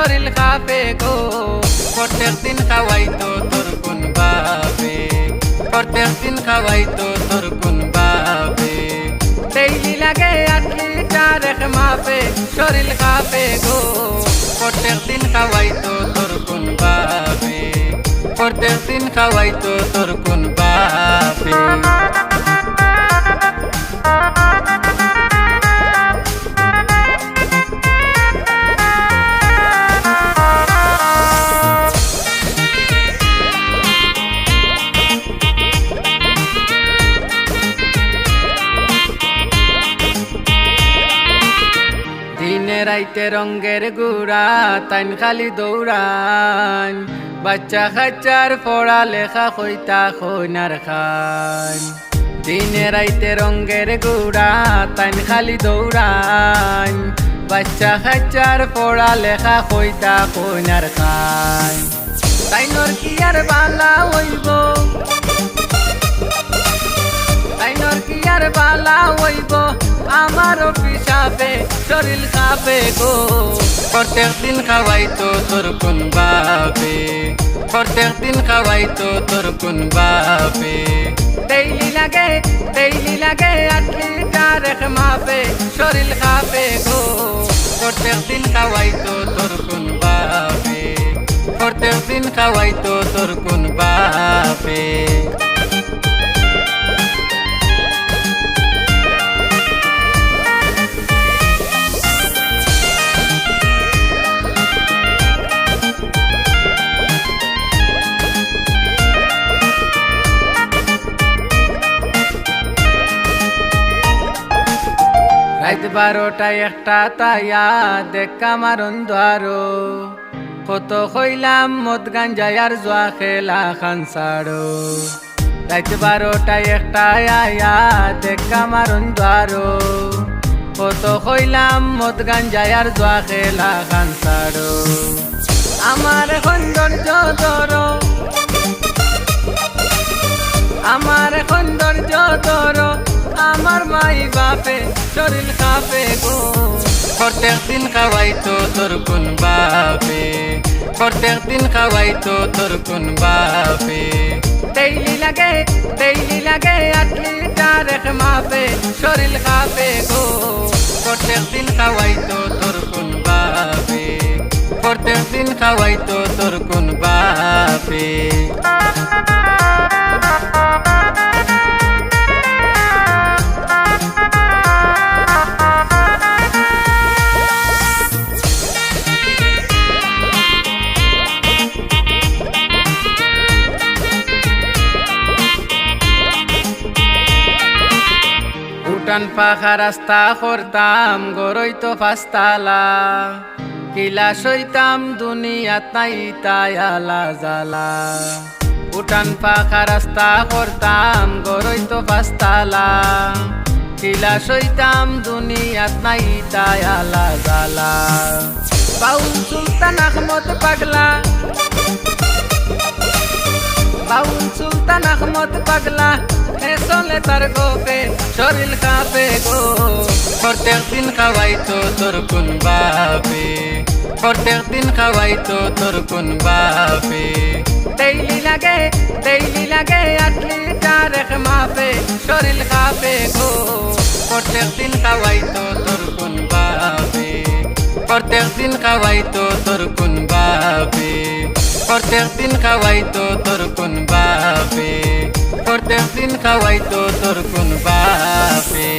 শরীর কাঁপে গো প্রত্যেক দিন খাওয়াইতো তোর কোন বাপে প্রত্যেক দিন খাওয়াইতো তোর কোন বাপে ডেইলি লাগে 8 লিটার এক মাপে শরীর কাঁপে গো প্রত্যেক দিন খাওয়াইতো তোর কোন বাপে প্রত্যেক দিন খাওয়াইতো তোর কোন বাপে দিনে রাইতে রঙ্গের গুড়া তাইন খালি দৌড়ান বাচ্চা খাচ্চার পড়া লেখা কইতা কইনার খান দিনে রাইতে রঙ্গের গুড়া তাইন খালি দৌড়ান বাচ্চা খাচ্চার পড়া লেখা কইতা কইনার খান তাইনর কি আর বালা হইব তাইনর কি আর বালা হইব আমারও পিছাবে শরীর কাঁপে গো প্রত্যেক দিন খাওয়াইতো তোর কোন বাপে প্রত্যেক দিন খাওয়াইতো তোর কোন বাপে ডেইলি লাগে 8 লিটার এক মাপে শরীর কাঁপে গো প্রত্যেক দিন খাওয়াইতো তোর কোন বাপে প্রত্যেক দিন খাওয়াইতো তোর কোন বাপে রাত 12টা 1টা তাইয়া দেখা মারন দ্বারো কত কইলাম মদ গাঞ্জা আর জোয়া খেলা খান ছাড়ো রাত 12টা 1টা আয়া দেখা মারন দ্বারো কত কইলাম মদ গাঞ্জা আর জোয়া খেলা খান ছাড়ো আমার সৌন্দর্য ধরো আমার সৌন্দর্য ধরো আমার মাই বাপে শরীর কাঁপে গো প্রত্যেক দিন খাওয়াইতো তোর কোন বাপে প্রত্যেক দিন খাওয়াইতো তোর কোন বাপে ডেইলি লাগে 8 লিটার এক মাপে শরীর কাঁপে গো প্রত্যেক দিন খাওয়াইতো তোর কোন বাপে প্রত্যেক দিন খাওয়াইতো তোর কোন বাপে উঠান পাখা রাস্তা করতাম গরইতো পাঁচতালা কিলা সইতাম দুনিয়াত নাই তাই আলা জালা উঠান পাখা রাস্তা করতাম গরইতো পাঁচতালা কিলা সইতাম দুনিয়াত নাই তাই আলা জালা বাউল সুলতান আহমদ পাগলা বাউল সুলতান আহমদ পাগলা চলে তার গোপে শরীর কাঁপে গো প্রত্যেক দিন খাওয়াইতো তোর কোন বাপে প্রত্যেক দিন খাওয়াইতো তোর কোন বাপে ডেইলি লাগে 8 লিটার এক মাপে শরীর কাঁপে গো প্রত্যেক দিন খাওয়াইতো তোর কোন বাপে প্রত্যেক দিন খাওয়াইতো তোর কোন বাপে প্রত্যেক দিন খাওয়াইতো তোর কোন বাপে প্রত্যেক দিন খাওয়াইতো তোর কোন বাপে।